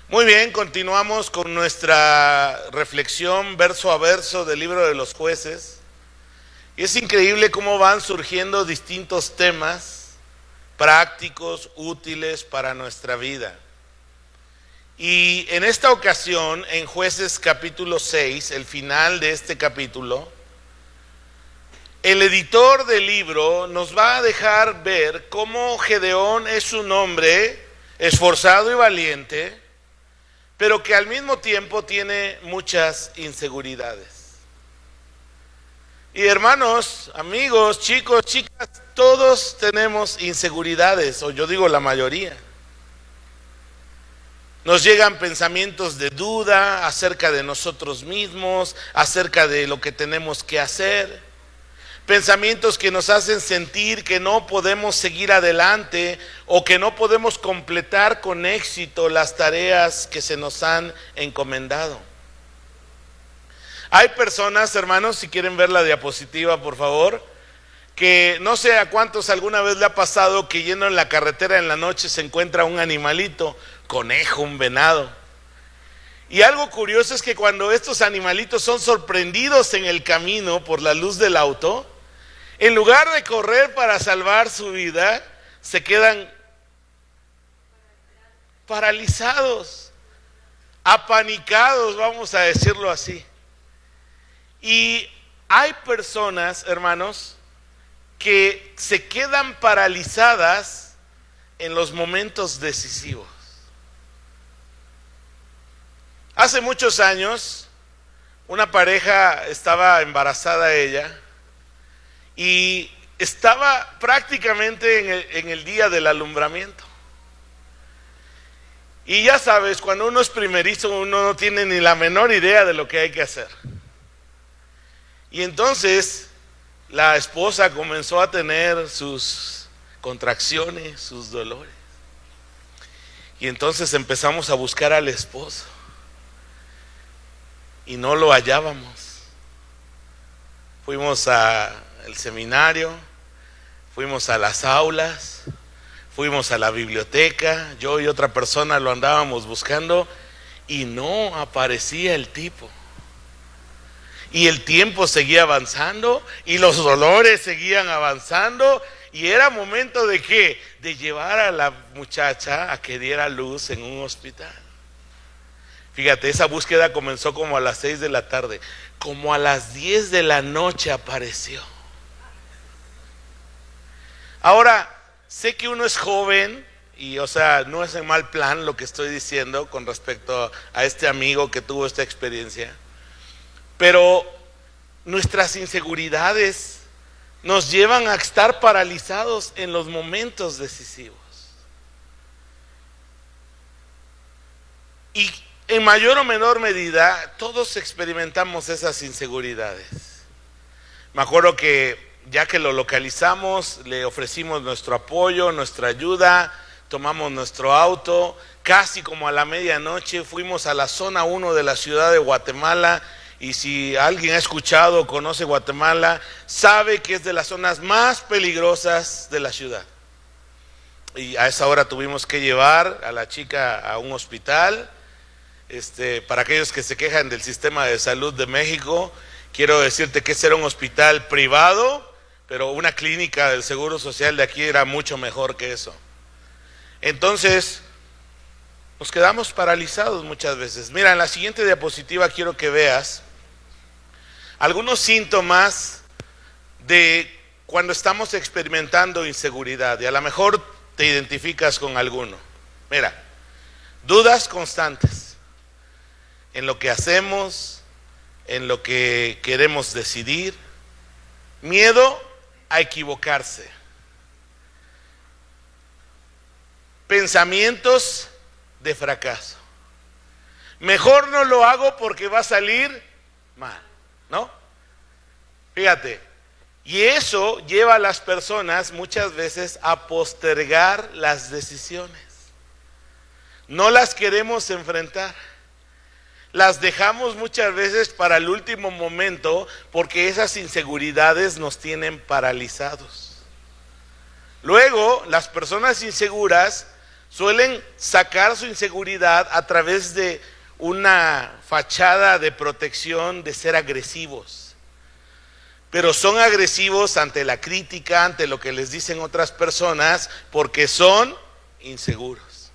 Muy bien, continuamos con nuestra reflexión verso a verso del libro de los Jueces. Y es increíble cómo van surgiendo distintos temas prácticos, útiles para nuestra vida. Y en esta ocasión, en Jueces capítulo 6, el final de este capítulo, el editor del libro nos va a dejar ver cómo Gedeón es un hombre esforzado y valiente, pero que al mismo tiempo tiene muchas inseguridades. Y hermanos, amigos, chicos, chicas, todos tenemos inseguridades, o yo digo la mayoría. Nos llegan pensamientos de duda acerca de nosotros mismos, acerca de lo que tenemos que hacer. Pensamientos que nos hacen sentir que no podemos seguir adelante o que no podemos completar con éxito las tareas que se nos han encomendado. Hay personas, hermanos, si quieren ver la diapositiva, por favor, que no sé a cuántos alguna vez le ha pasado que yendo en la carretera en la noche se encuentra un animalito, conejo, un venado. Y algo curioso es que cuando estos animalitos son sorprendidos en el camino por la luz del auto, en lugar de correr para salvar su vida, se quedan paralizados, apanicados, vamos a decirlo así. Y hay personas, hermanos, que se quedan paralizadas en los momentos decisivos. Hace muchos años, una pareja estaba embarazada ella y estaba prácticamente en el día del alumbramiento. Y ya sabes, cuando uno es primerizo, uno no tiene ni la menor idea de lo que hay que hacer. Y entonces la esposa comenzó a tener sus contracciones, sus dolores. Y entonces empezamos a buscar al esposo. Y no lo hallábamos. Fuimos al seminario, fuimos a las aulas, fuimos a la biblioteca, yo y otra persona lo andábamos buscando y no aparecía el tipo. Y el tiempo seguía avanzando y los dolores seguían avanzando y era momento de ¿qué? De llevar a la muchacha a que diera luz en un hospital. Fíjate, esa búsqueda comenzó como a las 6 de la tarde, como a las 10 de la noche apareció. Ahora, sé que uno es joven y no es en mal plan lo que estoy diciendo con respecto a este amigo que tuvo esta experiencia. Pero nuestras inseguridades nos llevan a estar paralizados en los momentos decisivos. Y en mayor o menor medida, todos experimentamos esas inseguridades. Me acuerdo que ya que lo localizamos, le ofrecimos nuestro apoyo, nuestra ayuda, tomamos nuestro auto, casi como a la medianoche fuimos a la zona 1 de la ciudad de Guatemala. Y si alguien ha escuchado o conoce Guatemala, sabe que es de las zonas más peligrosas de la ciudad. Y a esa hora tuvimos que llevar a la chica a un hospital. Para aquellos que se quejan del sistema de salud de México, quiero decirte que ese era un hospital privado, pero una clínica del Seguro Social de aquí era mucho mejor que eso. Entonces, nos quedamos paralizados muchas veces. Mira, en la siguiente diapositiva quiero que veas algunos síntomas de cuando estamos experimentando inseguridad, y a lo mejor te identificas con alguno. Mira, dudas constantes en lo que hacemos, en lo que queremos decidir, miedo a equivocarse, pensamientos de fracaso. Mejor no lo hago porque va a salir mal, ¿no? Fíjate, y eso lleva a las personas muchas veces a postergar las decisiones. No las queremos enfrentar. Las dejamos muchas veces para el último momento porque esas inseguridades nos tienen paralizados. Luego, las personas inseguras suelen sacar su inseguridad a través de una fachada de protección, de ser agresivos. Pero son agresivos ante la crítica, ante lo que les dicen otras personas, porque son inseguros.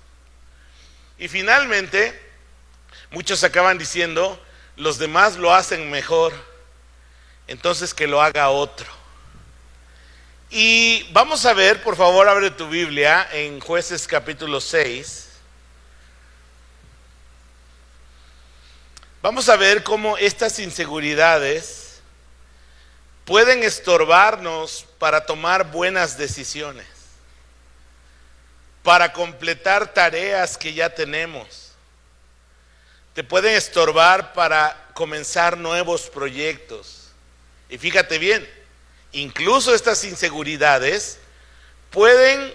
Y finalmente, muchos acaban diciendo, los demás lo hacen mejor, entonces que lo haga otro. Y vamos a ver, por favor, abre tu Biblia en Jueces capítulo 6. Vamos a ver cómo estas inseguridades pueden estorbarnos para tomar buenas decisiones, para completar tareas que ya tenemos. Te pueden estorbar para comenzar nuevos proyectos. Y fíjate bien, incluso estas inseguridades pueden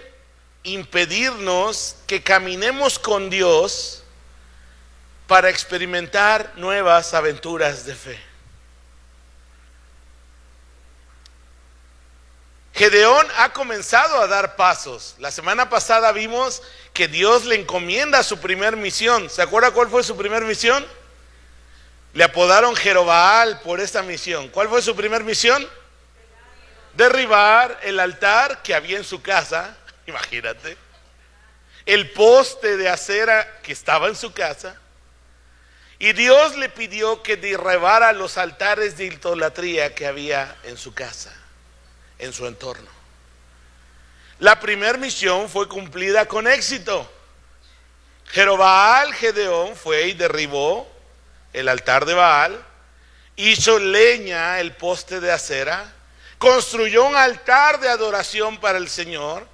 impedirnos que caminemos con Dios para experimentar nuevas aventuras de fe. Gedeón ha comenzado a dar pasos. La semana pasada vimos que Dios le encomienda su primer misión. ¿Se acuerda cuál fue su primer misión? Le apodaron Jerobaal por esta misión. ¿Cuál fue su primer misión? Derribar el altar que había en su casa. Imagínate. El poste de acera que estaba en su casa. Y Dios le pidió que derribara los altares de idolatría que había en su casa, en su entorno. La primera misión fue cumplida con éxito. Jerobaal, Gedeón, fue y derribó el altar de Baal, hizo leña el poste de acera, construyó un altar de adoración para el Señor,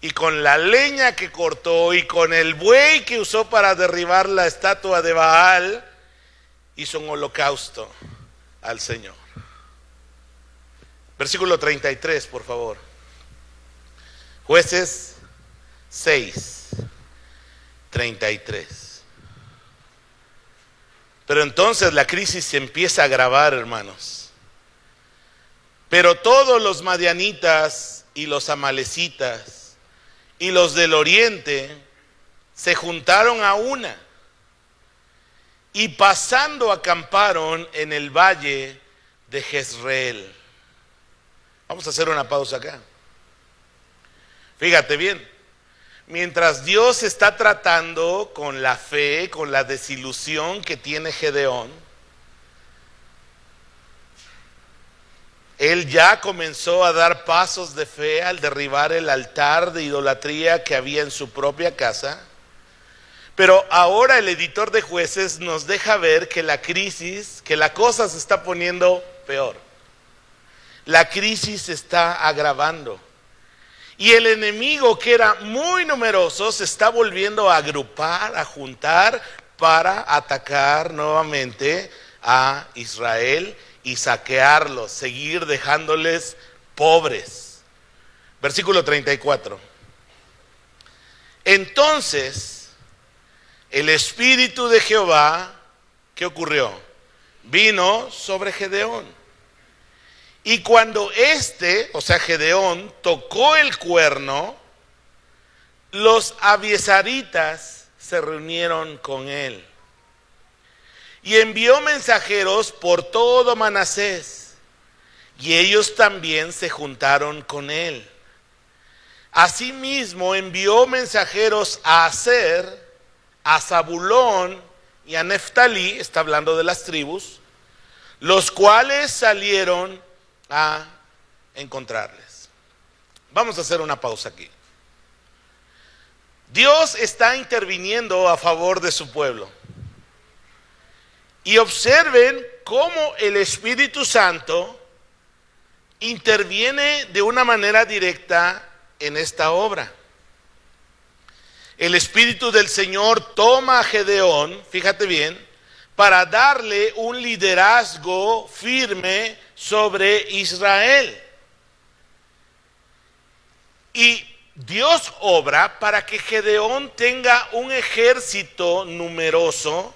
y con la leña que cortó y con el buey que usó para derribar la estatua de Baal, hizo un holocausto al Señor. Versículo 33, por favor. Jueces 6, 33. Pero entonces la crisis se empieza a agravar, hermanos. Pero todos los madianitas y los amalecitas y los del oriente se juntaron a una y pasando acamparon en el valle de Jezreel. Vamos a hacer una pausa acá. Fíjate bien, mientras Dios está tratando con la fe, con la desilusión que tiene Gedeón, él ya comenzó a dar pasos de fe al derribar el altar de idolatría que había en su propia casa. Pero ahora el editor de Jueces nos deja ver que la crisis, que la cosa se está poniendo peor. La crisis se está agravando. Y el enemigo, que era muy numeroso, se está volviendo a agrupar, a juntar para atacar nuevamente a Israel y saquearlos, seguir dejándoles pobres. Versículo 34. Entonces, el Espíritu de Jehová, ¿qué ocurrió? Vino sobre Gedeón. Y cuando o sea Gedeón, tocó el cuerno, los abiesaritas se reunieron con él. Y envió mensajeros por todo Manasés, y ellos también se juntaron con él. Asimismo envió mensajeros a Aser, a Zabulón y a Neftalí, está hablando de las tribus, los cuales salieron a encontrarles. Vamos a hacer una pausa aquí. Dios está interviniendo a favor de su pueblo. Y observen cómo el Espíritu Santo interviene de una manera directa en esta obra. El Espíritu del Señor toma a Gedeón, fíjate bien, para darle un liderazgo firme sobre Israel. Y Dios obra para que Gedeón tenga un ejército numeroso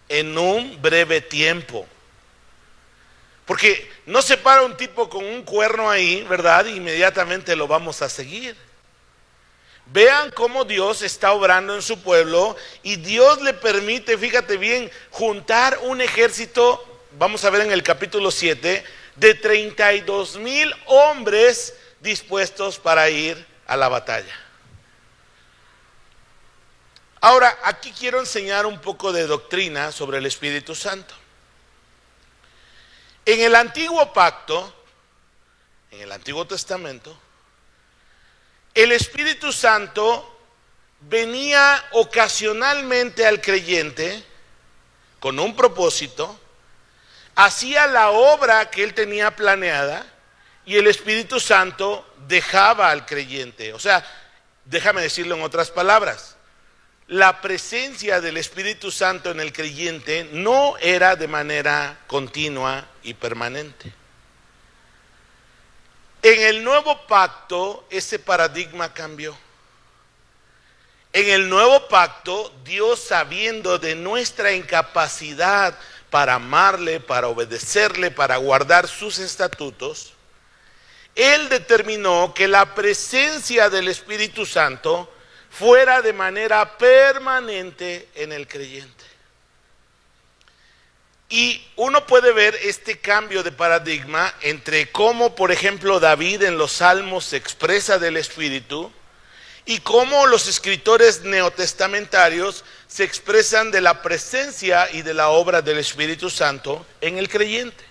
en un breve tiempo. Porque no se para un tipo con un cuerno ahí, ¿verdad? Inmediatamente lo vamos a seguir. Vean cómo Dios está obrando en su pueblo y Dios le permite, fíjate bien, juntar un ejército, vamos a ver en el capítulo 7, de 32,000 hombres dispuestos para ir a la batalla. Ahora, aquí quiero enseñar un poco de doctrina sobre el Espíritu Santo. En el antiguo pacto, en el Antiguo Testamento, el Espíritu Santo venía ocasionalmente al creyente con un propósito, hacía la obra que él tenía planeada y el Espíritu Santo dejaba al creyente. O sea, déjame decirlo en otras palabras, la presencia del Espíritu Santo en el creyente no era de manera continua y permanente. En el nuevo pacto, ese paradigma cambió. En el nuevo pacto, Dios, sabiendo de nuestra incapacidad para amarle, para obedecerle, para guardar sus estatutos, Él determinó que la presencia del Espíritu Santo fuera de manera permanente en el creyente. Y uno puede ver este cambio de paradigma entre cómo, por ejemplo, David en los Salmos se expresa del Espíritu y cómo los escritores neotestamentarios se expresan de la presencia y de la obra del Espíritu Santo en el creyente.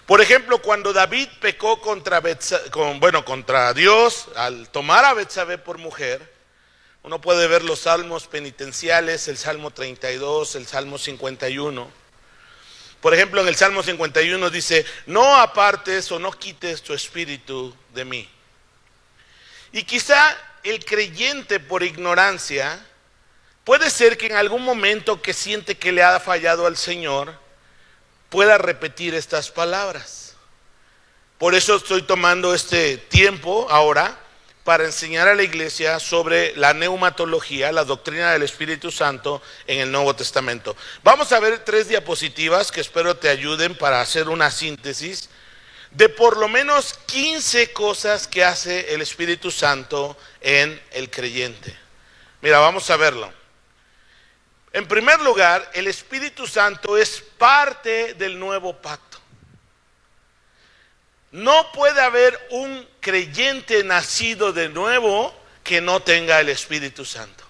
Por ejemplo, cuando David pecó contra Dios al tomar a Betsabé por mujer, uno puede ver los salmos penitenciales, el Salmo 32, el Salmo 51. Por ejemplo, en el Salmo 51 dice, no apartes o no quites tu espíritu de mí. Y quizá el creyente por ignorancia, puede ser que en algún momento que siente que le ha fallado al Señor, pueda repetir estas palabras. Por eso estoy tomando este tiempo ahora para enseñar a la iglesia sobre la neumatología, la doctrina del Espíritu Santo en el Nuevo Testamento. Vamos a ver 3 diapositivas que espero te ayuden para hacer una síntesis de por lo menos 15 cosas que hace el Espíritu Santo en el creyente. Mira, vamos a verlo. En primer lugar, el Espíritu Santo es parte del nuevo pacto. No puede haber un creyente nacido de nuevo que no tenga el Espíritu Santo.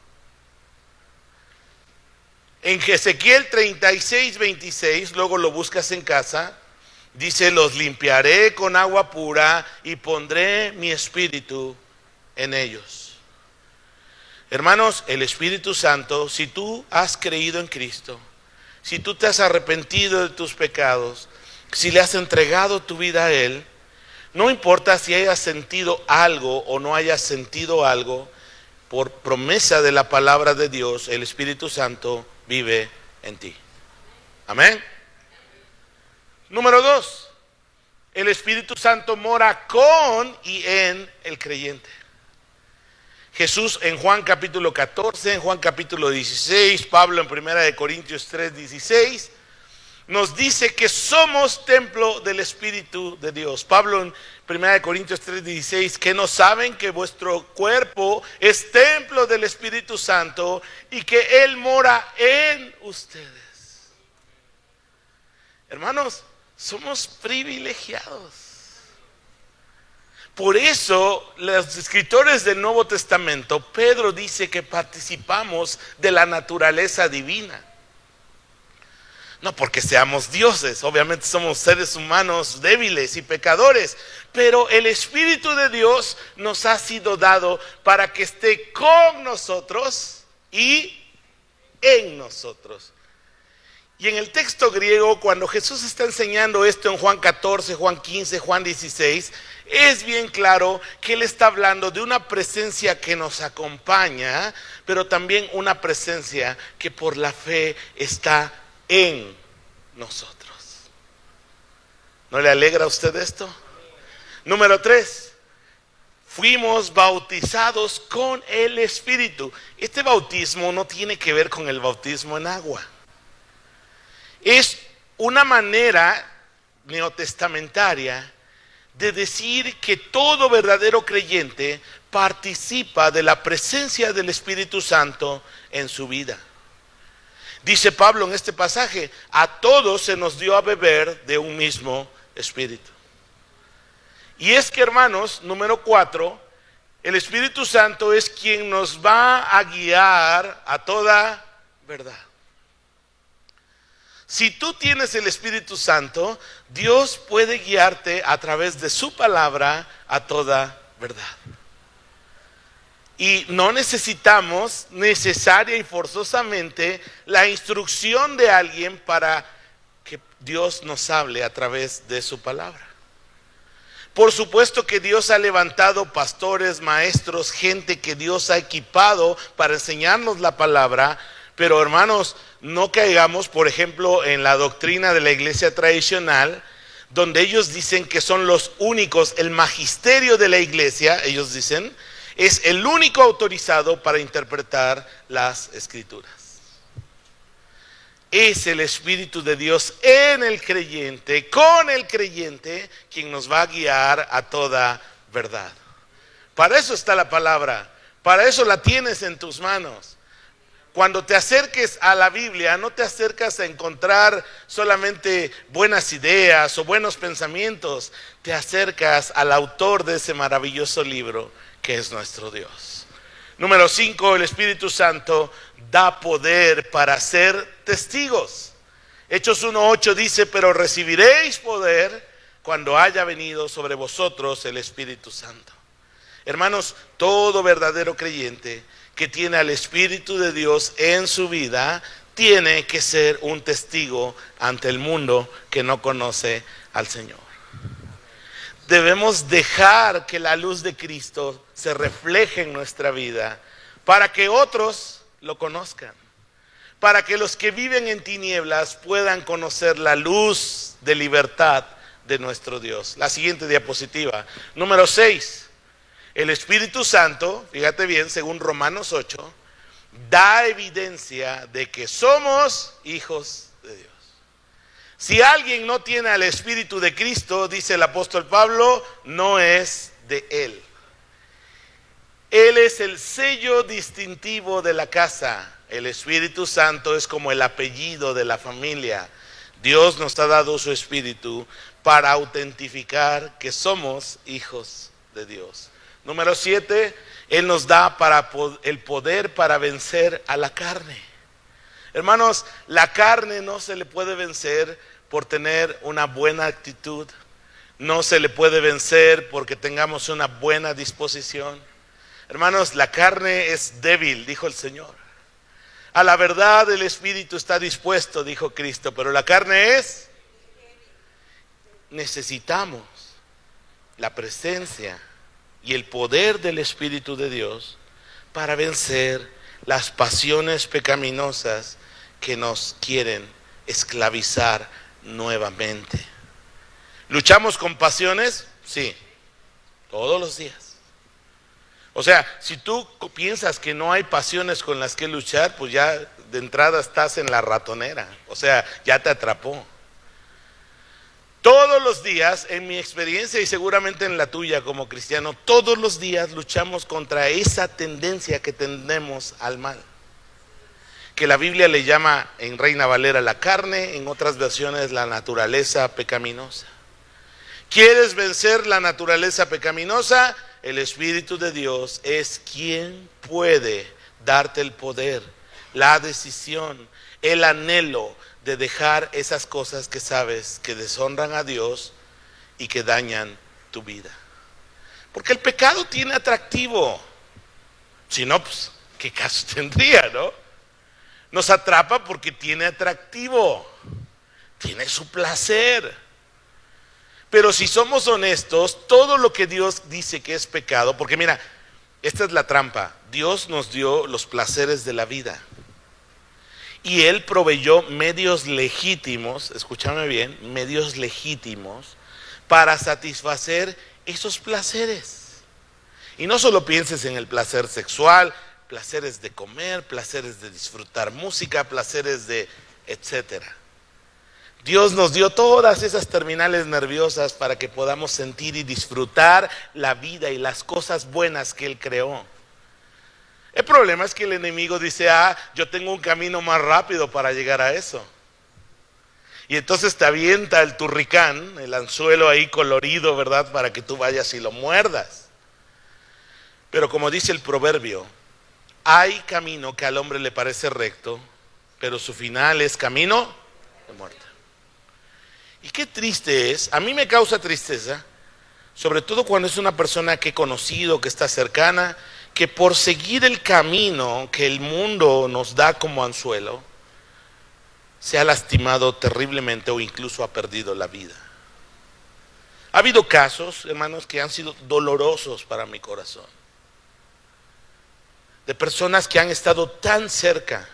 En Ezequiel 36:26, luego lo buscas en casa, dice, los limpiaré con agua pura y pondré mi espíritu en ellos. Hermanos, el Espíritu Santo, si tú has creído en Cristo, si tú te has arrepentido de tus pecados, si le has entregado tu vida a Él, no importa si hayas sentido algo o no hayas sentido algo, por promesa de la palabra de Dios, el Espíritu Santo vive en ti. Amén. Número 2, el Espíritu Santo mora con y en el creyente. Jesús en Juan capítulo 14, en Juan capítulo 16, Pablo en 1 Corintios 3:16, nos dice que somos templo del Espíritu de Dios. Pablo en 1 Corintios 3:16, que no saben que vuestro cuerpo es templo del Espíritu Santo y que Él mora en ustedes. Hermanos, somos privilegiados. Por eso los escritores del Nuevo Testamento, Pedro dice que participamos de la naturaleza divina. No porque seamos dioses, obviamente somos seres humanos débiles y pecadores, pero el Espíritu de Dios nos ha sido dado para que esté con nosotros y en nosotros. Y en el texto griego, cuando Jesús está enseñando esto en Juan 14, Juan 15, Juan 16, es bien claro que Él está hablando de una presencia que nos acompaña, pero también una presencia que por la fe está en nosotros. ¿No le alegra a usted esto? Número 3, fuimos bautizados con el Espíritu. Este bautismo no tiene que ver con el bautismo en agua. Es una manera neotestamentaria de decir que todo verdadero creyente participa de la presencia del Espíritu Santo en su vida. Dice Pablo en este pasaje, a todos se nos dio a beber de un mismo Espíritu. Y es que, hermanos, número 4, el Espíritu Santo es quien nos va a guiar a toda verdad. Si tú tienes el Espíritu Santo, Dios puede guiarte a través de su palabra a toda verdad. Y no necesitamos necesaria y forzosamente la instrucción de alguien para que Dios nos hable a través de su palabra. Por supuesto que Dios ha levantado pastores, maestros, gente que Dios ha equipado para enseñarnos la palabra, pero hermanos, no caigamos, por ejemplo, en la doctrina de la iglesia tradicional, donde ellos dicen que son los únicos, el magisterio de la iglesia, ellos dicen, es el único autorizado para interpretar las escrituras. Es el Espíritu de Dios en el creyente, con el creyente, quien nos va a guiar a toda verdad. Para eso está la palabra, para eso la tienes en tus manos. Cuando te acerques a la Biblia, no te acercas a encontrar solamente buenas ideas o buenos pensamientos, te acercas al autor de ese maravilloso libro que es nuestro Dios. Número 5, el Espíritu Santo da poder para ser testigos. Hechos 1:8 dice, pero recibiréis poder cuando haya venido sobre vosotros el Espíritu Santo. Hermanos, todo verdadero creyente que tiene al Espíritu de Dios en su vida, tiene que ser un testigo ante el mundo que no conoce al Señor. Debemos dejar que la luz de Cristo se refleje en nuestra vida para que otros lo conozcan, para que los que viven en tinieblas puedan conocer la luz de libertad de nuestro Dios. La siguiente diapositiva, número 6. El Espíritu Santo, fíjate bien, según Romanos 8, da evidencia de que somos hijos de Dios. Si alguien no tiene al Espíritu de Cristo, dice el apóstol Pablo, no es de Él. Él es el sello distintivo de la casa. El Espíritu Santo es como el apellido de la familia. Dios nos ha dado su Espíritu para autentificar que somos hijos de Dios. Número 7, Él nos da el poder para vencer a la carne. Hermanos, la carne no se le puede vencer por tener una buena actitud. No se le puede vencer porque tengamos una buena disposición. Hermanos, la carne es débil, dijo el Señor. A la verdad el Espíritu está dispuesto, dijo Cristo, pero la carne es. Necesitamos la presencia y el poder del Espíritu de Dios para vencer las pasiones pecaminosas que nos quieren esclavizar nuevamente. ¿Luchamos con pasiones? Sí, todos los días. O sea, si tú piensas que no hay pasiones con las que luchar, pues ya de entrada estás en la ratonera, o sea, ya te atrapó. Todos los días, en mi experiencia y seguramente en la tuya como cristiano, todos los días luchamos contra esa tendencia que tenemos al mal, que la Biblia le llama en Reina Valera la carne, en otras versiones la naturaleza pecaminosa. ¿Quieres vencer la naturaleza pecaminosa? El Espíritu de Dios es quien puede darte el poder, la decisión, el anhelo de dejar esas cosas que sabes que deshonran a Dios y que dañan tu vida. Porque el pecado tiene atractivo. Si no, pues, ¿qué caso tendría, no? Nos atrapa porque tiene atractivo, tiene su placer. Pero si somos honestos, todo lo que Dios dice que es pecado, porque mira, esta es la trampa, Dios nos dio los placeres de la vida. Y Él proveyó medios legítimos, escúchame bien, medios legítimos para satisfacer esos placeres. Y no solo pienses en el placer sexual, placeres de comer, placeres de disfrutar música, placeres de etcétera. Dios nos dio todas esas terminales nerviosas para que podamos sentir y disfrutar la vida y las cosas buenas que Él creó. El problema es que el enemigo dice, yo tengo un camino más rápido para llegar a eso. Y entonces te avienta el turricán, el anzuelo ahí colorido, ¿verdad? Para que tú vayas y lo muerdas. Pero como dice el proverbio, hay camino que al hombre le parece recto, pero su final es camino de muerte. Y qué triste es, a mí me causa tristeza, sobre todo cuando es una persona que he conocido, que está cercana, que por seguir el camino que el mundo nos da como anzuelo, se ha lastimado terriblemente o incluso ha perdido la vida. Ha habido casos, hermanos, que han sido dolorosos para mi corazón, de personas que han estado tan cerca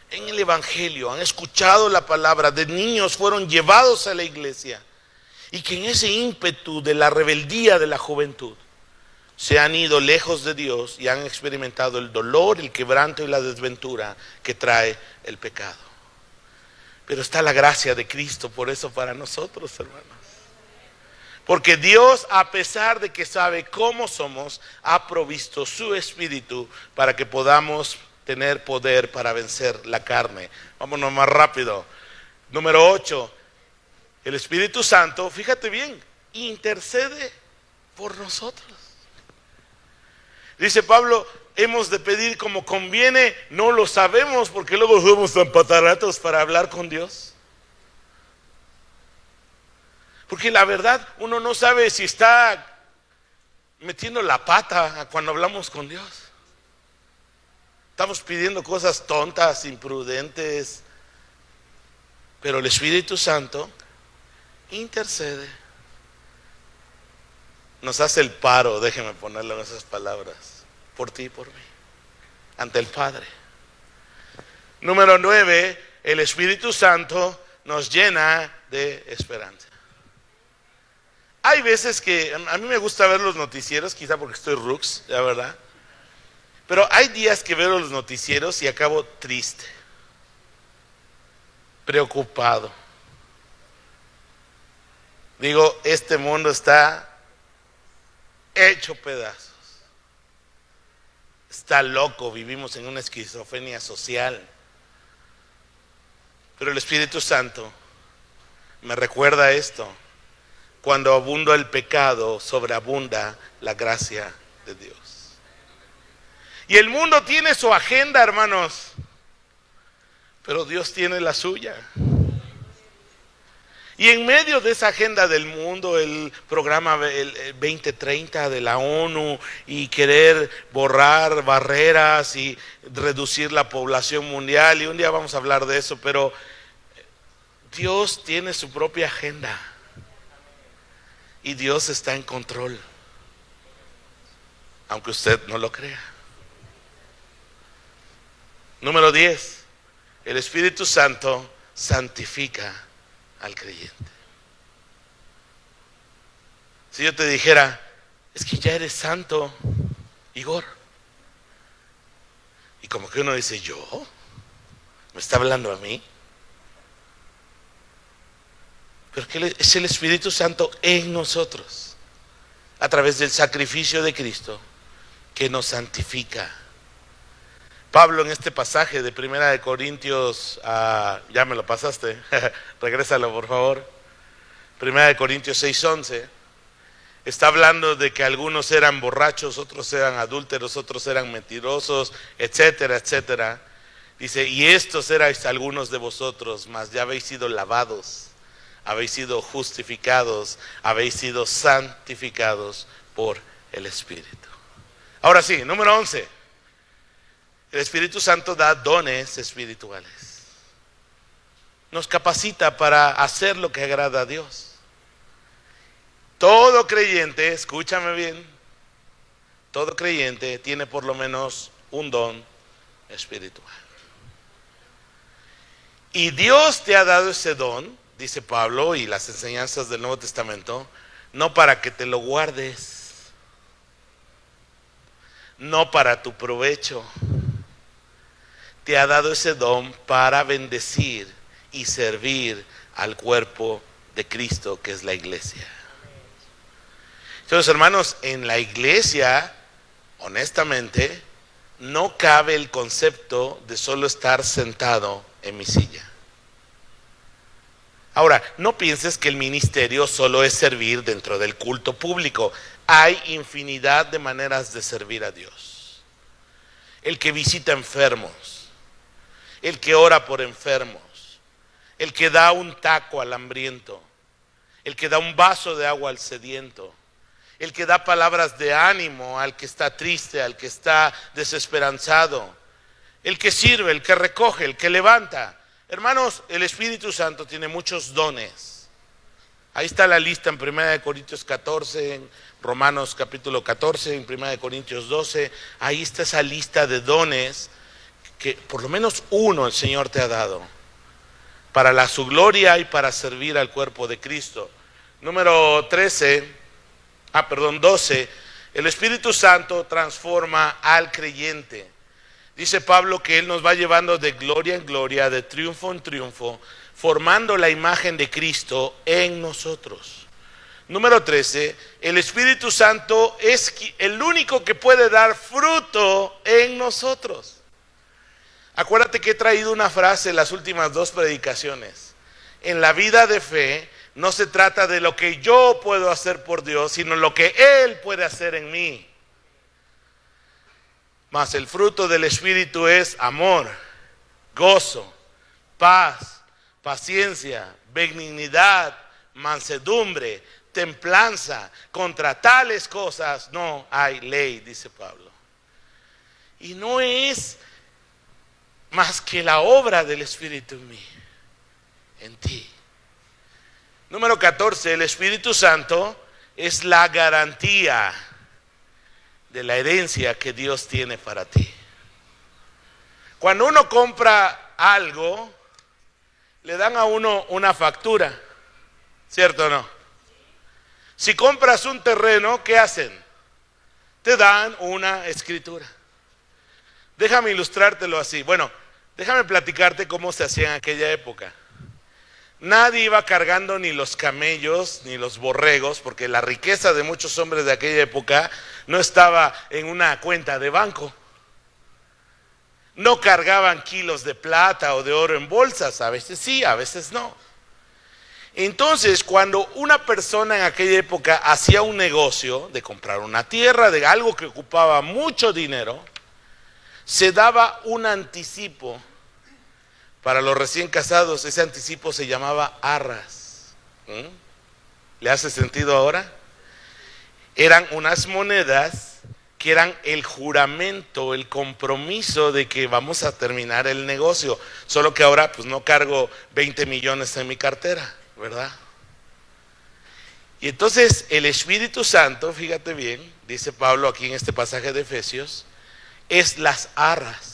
en el evangelio, han escuchado la palabra, de niños fueron llevados a la iglesia y que en ese ímpetu de la rebeldía de la juventud se han ido lejos de Dios y han experimentado el dolor, el quebranto y la desventura que trae el pecado. Pero está la gracia de Cristo por eso para nosotros, hermanos. Porque Dios, a pesar de que sabe cómo somos, ha provisto su Espíritu para que podamos tener poder para vencer la carne. Vámonos más rápido. Número 8. El Espíritu Santo, fíjate bien, intercede por nosotros. Dice Pablo, hemos de pedir como conviene, no lo sabemos porque luego somos tan pataratos para hablar con Dios. Porque la verdad, uno no sabe si está metiendo la pata cuando hablamos con Dios. Estamos pidiendo cosas tontas, imprudentes, pero el Espíritu Santo intercede. Nos hace el paro, déjeme ponerlo en esas palabras, por ti y por mí, ante el Padre. Número 9, el Espíritu Santo nos llena de esperanza. Hay veces que a mí me gusta ver los noticieros, quizá porque estoy rux, la verdad. Pero hay días que veo los noticieros y acabo triste, preocupado. Digo, este mundo está hecho pedazos. Está loco, vivimos en una esquizofrenia social. Pero el Espíritu Santo me recuerda esto. Cuando abunda el pecado, sobreabunda la gracia de Dios. Y el mundo tiene su agenda, hermanos, pero Dios tiene la suya. Y en medio de esa agenda del mundo, el programa el 2030 de la ONU y querer borrar barreras y reducir la población mundial, y un día vamos a hablar de eso, pero Dios tiene su propia agenda y Dios está en control, aunque usted no lo crea. Número 10, el Espíritu Santo santifica al creyente. Si yo te dijera, es que ya eres santo, Igor, y como que uno dice, ¿yo? ¿Me está hablando a mí? Pero que es el Espíritu Santo en nosotros, a través del sacrificio de Cristo, que nos santifica. Pablo en este pasaje de 1 Corintios, ya me lo pasaste, regrésalo por favor, 1 Corintios 6:11, está hablando de que algunos eran borrachos, otros eran adúlteros, otros eran mentirosos, etcétera, etcétera. Dice, y estos erais algunos de vosotros, mas ya habéis sido lavados, habéis sido justificados, habéis sido santificados por el Espíritu. Ahora sí, número 11. El Espíritu Santo da dones espirituales. Nos capacita para hacer lo que agrada a Dios. Todo creyente, escúchame bien, todo creyente tiene por lo menos un don espiritual. Y Dios te ha dado ese don, dice Pablo y las enseñanzas del Nuevo Testamento, no para que te lo guardes, no para tu provecho. Te ha dado ese don para bendecir y servir al cuerpo de Cristo, que es la iglesia. Entonces, hermanos, en la iglesia, honestamente, no cabe el concepto de solo estar sentado en mi silla. Ahora, no pienses que el ministerio solo es servir dentro del culto público. Hay infinidad de maneras de servir a Dios. El que visita enfermos, el que ora por enfermos, el que da un taco al hambriento, el que da un vaso de agua al sediento, el que da palabras de ánimo al que está triste, al que está desesperanzado, el que sirve, el que recoge, el que levanta. Hermanos, el Espíritu Santo tiene muchos dones. Ahí está la lista en 1 Corintios 14, en Romanos capítulo 14, en 1 Corintios 12. Ahí está esa lista de dones que por lo menos uno el Señor te ha dado para su gloria y para servir al cuerpo de Cristo. Número 12, el Espíritu Santo transforma al creyente. Dice Pablo que Él nos va llevando de gloria en gloria, de triunfo en triunfo, formando la imagen de Cristo en nosotros. Número 13, el Espíritu Santo es el único que puede dar fruto en nosotros. Acuérdate que he traído una frase en las últimas 2 predicaciones. En la vida de fe no se trata de lo que yo puedo hacer por Dios, sino lo que Él puede hacer en mí. Mas el fruto del Espíritu es amor, gozo, paz, paciencia, benignidad, mansedumbre, templanza. Contra tales cosas no hay ley, dice Pablo. Y no es más que la obra del Espíritu en mí, en ti. Número 14, el Espíritu Santo es la garantía de la herencia que Dios tiene para ti. Cuando uno compra algo, le dan a uno una factura, ¿cierto o no? Si compras un terreno, ¿qué hacen? Te dan una escritura. Déjame ilustrártelo así. Bueno, déjame platicarte cómo se hacía en aquella época. Nadie iba cargando ni los camellos ni los borregos, porque la riqueza de muchos hombres de aquella época no estaba en una cuenta de banco. No cargaban kilos de plata o de oro en bolsas, a veces sí, a veces no. Entonces, cuando una persona en aquella época hacía un negocio de comprar una tierra, de algo que ocupaba mucho dinero, se daba un anticipo. Para los recién casados, ese anticipo se llamaba arras. ¿Le hace sentido ahora? Eran unas monedas que eran el juramento, el compromiso de que vamos a terminar el negocio. Solo que ahora pues no cargo 20 millones en mi cartera, ¿verdad? Y entonces el Espíritu Santo, fíjate bien, dice Pablo aquí en este pasaje de Efesios, es las arras.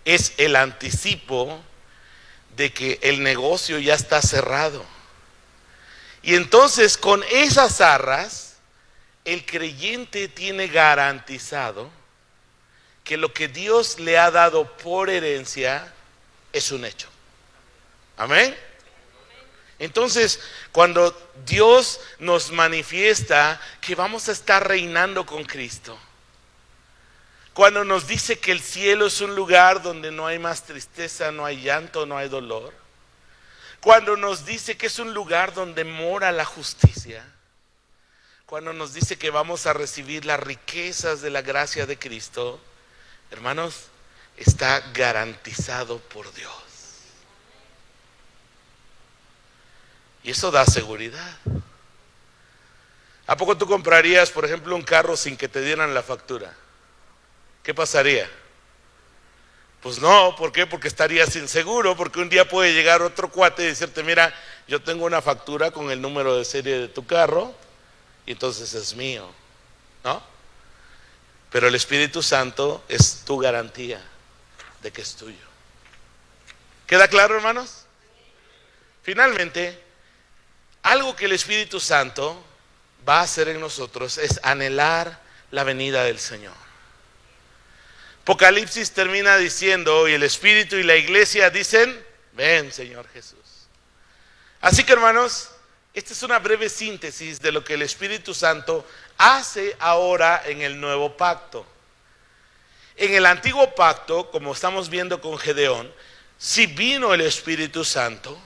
Es el anticipo de que el negocio ya está cerrado. Y entonces con esas arras, el creyente tiene garantizado que lo que Dios le ha dado por herencia es un hecho. Amén. Entonces, cuando Dios nos manifiesta que vamos a estar reinando con Cristo, cuando nos dice que el cielo es un lugar donde no hay más tristeza, no hay llanto, no hay dolor. Cuando nos dice que es un lugar donde mora la justicia. Cuando nos dice que vamos a recibir las riquezas de la gracia de Cristo. Hermanos, está garantizado por Dios. Y eso da seguridad. ¿A poco tú comprarías, por ejemplo, un carro sin que te dieran la factura? ¿Qué pasaría? Pues no, ¿por qué? Porque estarías inseguro, porque un día puede llegar otro cuate y decirte, mira, yo tengo una factura con el número de serie de tu carro, y entonces es mío, ¿no? Pero el Espíritu Santo es tu garantía de que es tuyo. ¿Queda claro, hermanos? Finalmente, algo que el Espíritu Santo va a hacer en nosotros es anhelar la venida del Señor. Apocalipsis termina diciendo, y el Espíritu y la iglesia dicen, ven Señor Jesús. Así que, hermanos, esta es una breve síntesis de lo que el Espíritu Santo hace ahora en el nuevo pacto. En el antiguo pacto, como estamos viendo con Gedeón, sí vino el Espíritu Santo,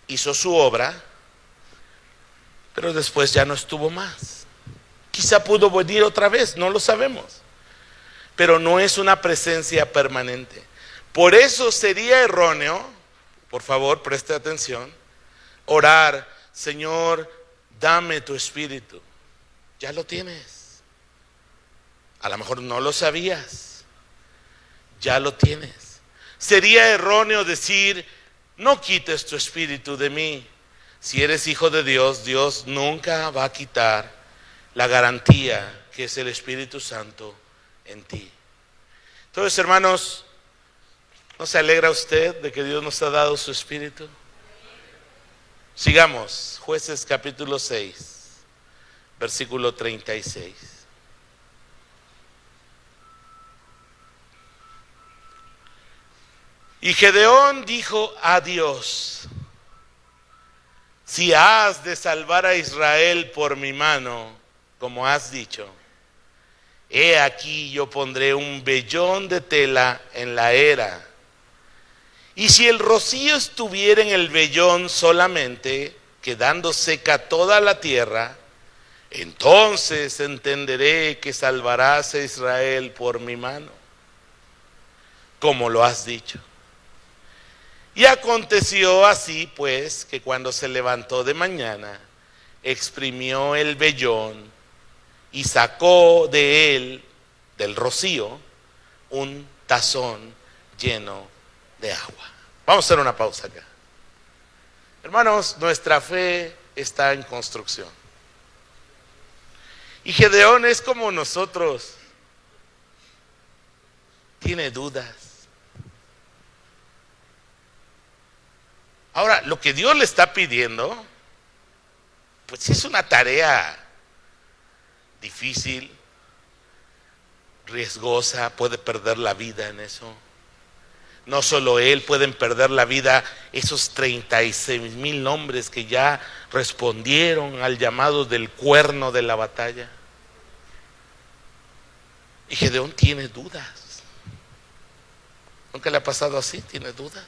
hizo su obra, pero después ya no estuvo más. Quizá pudo venir otra vez, no lo sabemos, pero no es una presencia permanente. Por eso sería erróneo, por favor preste atención, orar: Señor, dame tu Espíritu. Ya lo tienes. A lo mejor no lo sabías, ya lo tienes. Sería erróneo decir: no quites tu Espíritu de mí. Si eres hijo de Dios, Dios nunca va a quitar la garantía que es el Espíritu Santo en ti. Entonces, hermanos, ¿no se alegra usted de que Dios nos ha dado su Espíritu? Sigamos, Jueces capítulo 6, versículo 36. Y Gedeón dijo a Dios: si has de salvar a Israel por mi mano, como has dicho, he aquí yo pondré un vellón de tela en la era. Y si el rocío estuviera en el vellón solamente, quedando seca toda la tierra, entonces entenderé que salvarás a Israel por mi mano, como lo has dicho. Y aconteció así, pues, que cuando se levantó de mañana, exprimió el vellón y sacó de él, del rocío, un tazón lleno de agua. Vamos a hacer una pausa acá. Hermanos, nuestra fe está en construcción. Y Gedeón es como nosotros. Tiene dudas. Ahora, lo que Dios le está pidiendo, pues sí es una tarea difícil, riesgosa, puede perder la vida en eso. No solo él, pueden perder la vida esos 36,000 hombres que ya respondieron al llamado del cuerno de la batalla. Y Gedeón tiene dudas. ¿Nunca le ha pasado así? Tiene dudas.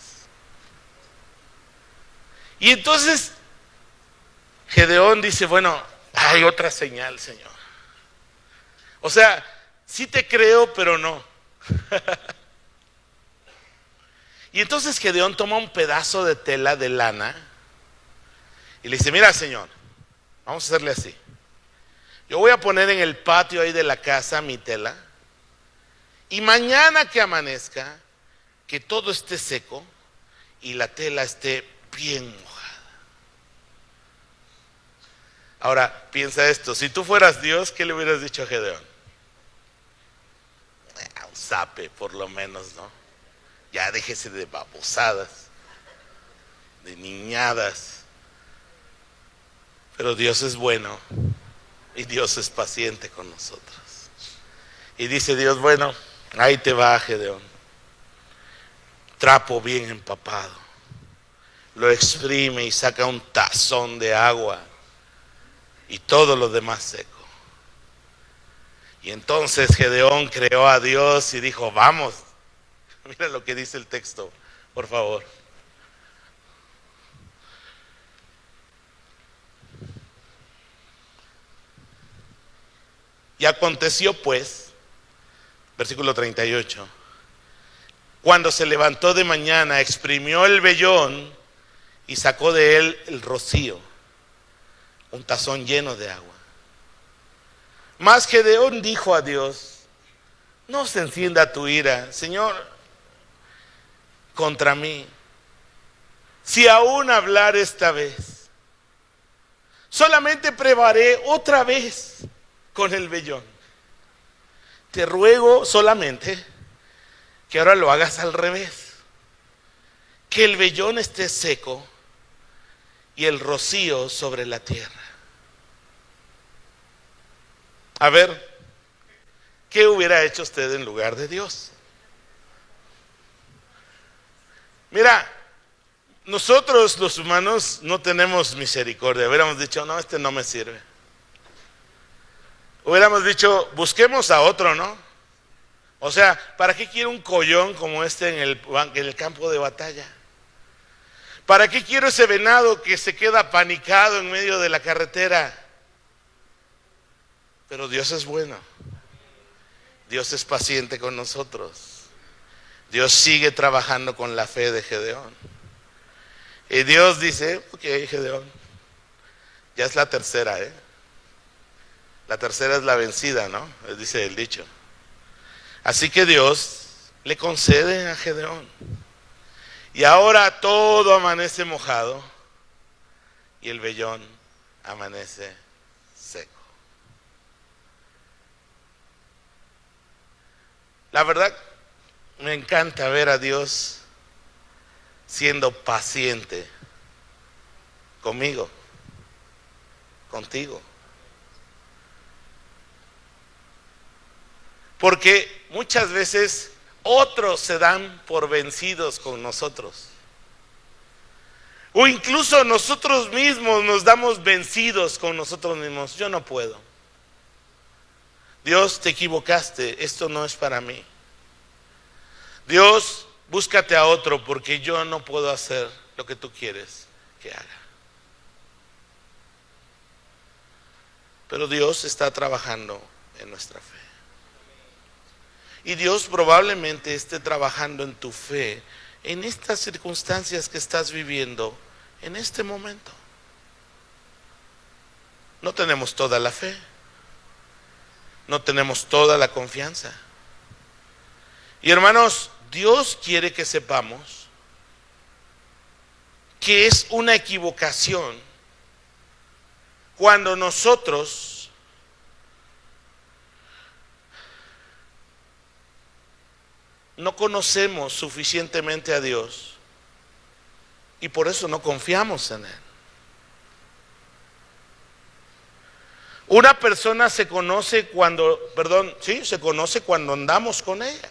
Y entonces Gedeón dice: bueno, hay otra señal, Señor. O sea, sí te creo, pero no. Y entonces Gedeón toma un pedazo de tela de lana y le dice: mira, Señor, vamos a hacerle así. Yo voy a poner en el patio ahí de la casa mi tela, y mañana que amanezca, que todo esté seco y la tela esté bien mojada. Ahora, piensa esto: si tú fueras Dios, ¿qué le hubieras dicho a Gedeón? Un zape, por lo menos, ¿no? Ya déjese de babosadas, de niñadas. Pero Dios es bueno y Dios es paciente con nosotros. Y dice Dios: bueno, ahí te va, Gedeón. Trapo bien empapado. Lo exprime y saca un tazón de agua y todo lo demás seco. Y entonces Gedeón creó a Dios y dijo: vamos. Mira lo que dice el texto, por favor. Y aconteció, pues, versículo 38, cuando se levantó de mañana, exprimió el vellón y sacó de él el rocío, un tazón lleno de agua. Mas Gedeón dijo a Dios: no se encienda tu ira, Señor, contra mí, si aún hablar esta vez. Solamente probaré otra vez con el vellón. Te ruego solamente que ahora lo hagas al revés, que el vellón esté seco y el rocío sobre la tierra. A ver, ¿qué hubiera hecho usted en lugar de Dios? Mira, Nosotros los humanos no tenemos misericordia. Hubiéramos dicho, no, este no me sirve. Hubiéramos dicho, busquemos a otro, ¿no? O sea, ¿para qué quiero un collón como este en el campo de batalla? ¿Para qué quiero ese venado que se queda apanicado en medio de la carretera? Pero Dios es bueno. Dios es paciente con nosotros. Dios sigue trabajando con la fe de Gedeón. Y Dios dice, ok, Gedeón, ya es la tercera, ¿eh? La tercera es la vencida, ¿no? Dice el dicho. Así que Dios le concede a Gedeón. Y ahora todo amanece mojado y el vellón amanece seco. La verdad, me encanta ver a Dios siendo paciente conmigo, contigo. Porque muchas veces otros se dan por vencidos con nosotros. O incluso nosotros mismos nos damos vencidos con nosotros mismos. Yo no puedo. Dios, te equivocaste, esto no es para mí. Dios, búscate a otro porque yo no puedo hacer lo que tú quieres que haga. Pero Dios está trabajando en nuestra fe. Y Dios probablemente esté trabajando en tu fe en estas circunstancias que estás viviendo en este momento. No tenemos toda la fe. No tenemos toda la confianza. Y hermanos, Dios quiere que sepamos que es una equivocación cuando nosotros no conocemos suficientemente a Dios y por eso no confiamos en Él. Una persona se conoce cuando, se conoce cuando andamos con ella.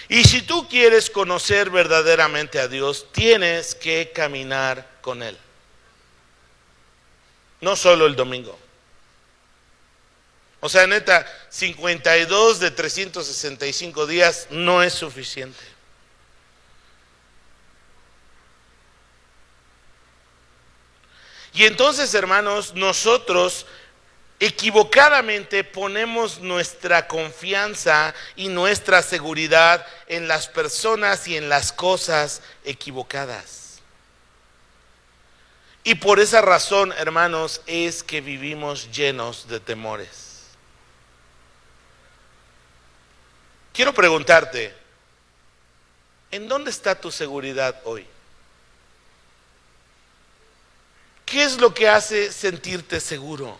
Y si tú quieres conocer verdaderamente a Dios, tienes que caminar con Él. No solo el domingo. O sea, neta, 52 de 365 días no es suficiente. Y entonces, hermanos, nosotros equivocadamente ponemos nuestra confianza y nuestra seguridad en las personas y en las cosas equivocadas. Y por esa razón, hermanos, es que vivimos llenos de temores. Quiero preguntarte, ¿en dónde está tu seguridad hoy? ¿Qué es lo que hace sentirte seguro?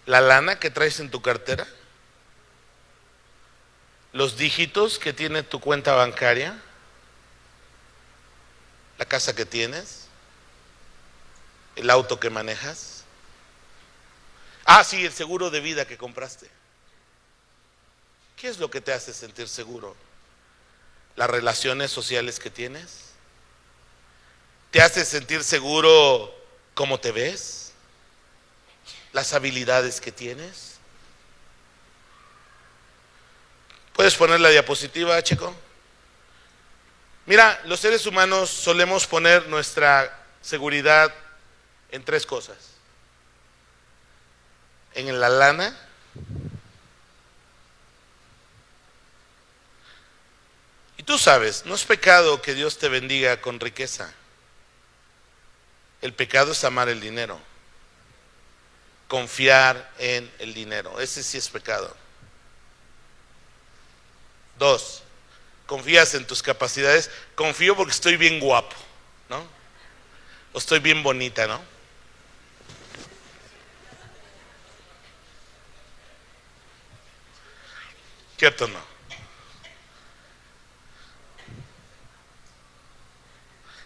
¿La lana que traes en tu cartera? ¿Los dígitos que tiene tu cuenta bancaria? ¿La casa que tienes? ¿El auto que manejas? Ah, sí, el seguro de vida que compraste. ¿Qué es lo que te hace sentir seguro? ¿Las relaciones sociales que tienes? ¿Te hace sentir seguro cómo te ves? ¿Las habilidades que tienes? ¿Puedes poner la diapositiva, Checo? Mira, los seres humanos solemos poner nuestra seguridad en tres cosas. En la lana, y tú sabes, no es pecado que Dios te bendiga con riqueza. El pecado es amar el dinero, confiar en el dinero, ese sí es pecado. 2, confías en tus capacidades. Confío porque estoy bien guapo, ¿no? O estoy bien bonita, ¿no? ¿Cierto o no?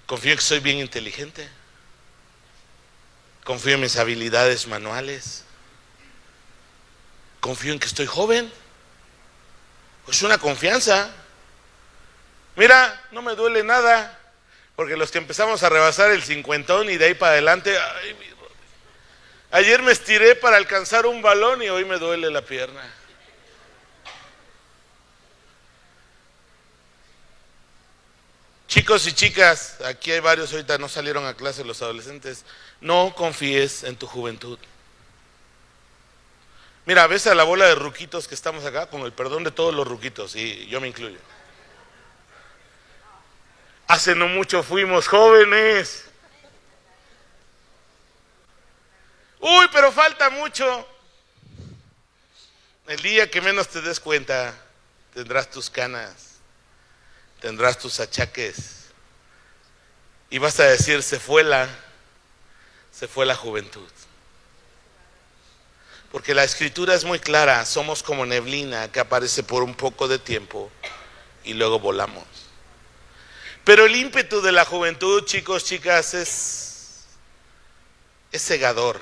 Confío en que soy bien inteligente. Confío en mis habilidades manuales. Confío en que estoy joven. Pues una confianza. Mira, no me duele nada, porque los que empezamos a rebasar el 50 y de ahí para adelante, ay, ayer me estiré para alcanzar un balón y hoy me duele la pierna. Chicos y chicas, aquí hay varios, ahorita no salieron a clase los adolescentes, no confíes en tu juventud. Mira, ves a la bola de ruquitos que estamos acá, con el perdón de todos los ruquitos, y yo me incluyo. Hace no mucho fuimos jóvenes. Uy, pero falta mucho. El día que menos te des cuenta, tendrás tus canas, tendrás tus achaques, y vas a decir, se fue la juventud. Porque la escritura es muy clara, somos como neblina que aparece por un poco de tiempo y luego volamos. Pero el ímpetu de la juventud, chicos, chicas, es cegador.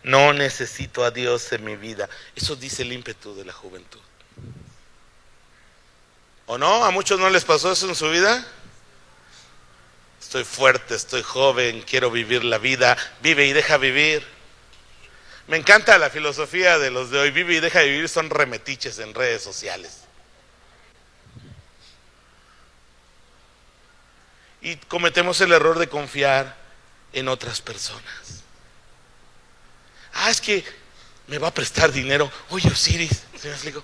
No necesito a Dios en mi vida. Eso dice el ímpetu de la juventud. ¿O no? ¿A muchos no les pasó eso en su vida? Estoy fuerte, estoy joven, quiero vivir la vida. Vive y deja vivir. Me encanta la filosofía de los de hoy. Vive y deja vivir, son remetiches en redes sociales. Y cometemos el error de confiar en otras personas. Es que me va a prestar dinero. Oye, Osiris, ¿se me explico?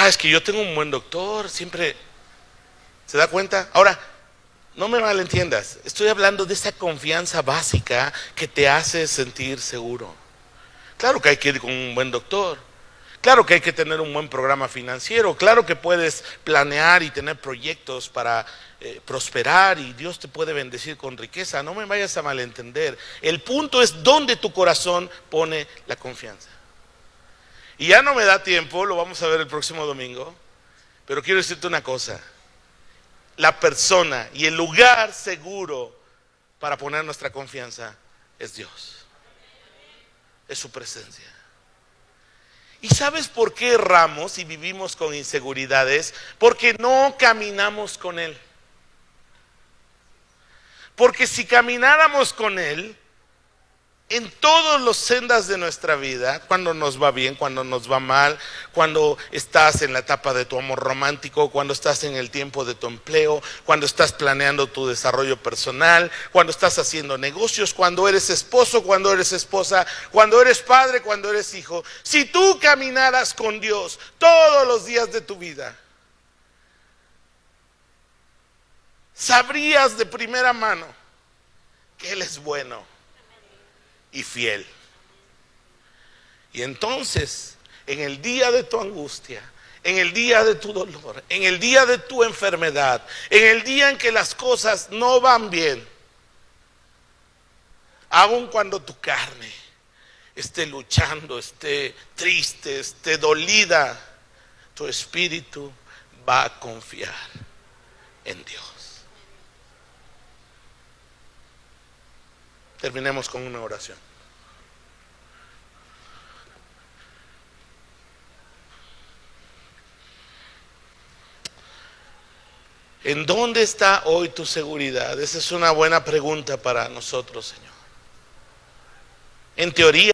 Es que yo tengo un buen doctor, siempre. ¿Se da cuenta? Ahora, no me malentiendas, estoy hablando de esa confianza básica que te hace sentir seguro. Claro que hay que ir con un buen doctor, claro que hay que tener un buen programa financiero, claro que puedes planear y tener proyectos para prosperar y Dios te puede bendecir con riqueza. No me vayas a malentender. El punto es dónde tu corazón pone la confianza. Y ya no me da tiempo, lo vamos a ver el próximo domingo, pero quiero decirte una cosa. La persona y el lugar seguro para poner nuestra confianza es Dios. Es su presencia. ¿Y sabes por qué erramos y vivimos con inseguridades? Porque no caminamos con Él. Porque si camináramos con Él, en todas las sendas de nuestra vida, cuando nos va bien, cuando nos va mal, cuando estás en la etapa de tu amor romántico, cuando estás en el tiempo de tu empleo, cuando estás planeando tu desarrollo personal, cuando estás haciendo negocios, cuando eres esposo, cuando eres esposa, cuando eres padre, cuando eres hijo, si tú caminaras con Dios todos los días de tu vida, sabrías de primera mano que Él es bueno y fiel. Y entonces, en el día de tu angustia, en el día de tu dolor, en el día de tu enfermedad, en el día en que las cosas no van bien, aun cuando tu carne esté luchando, esté triste, esté dolida, tu espíritu va a confiar en Dios. Terminemos con una oración. ¿En dónde está hoy tu seguridad? Esa es una buena pregunta para nosotros, Señor. En teoría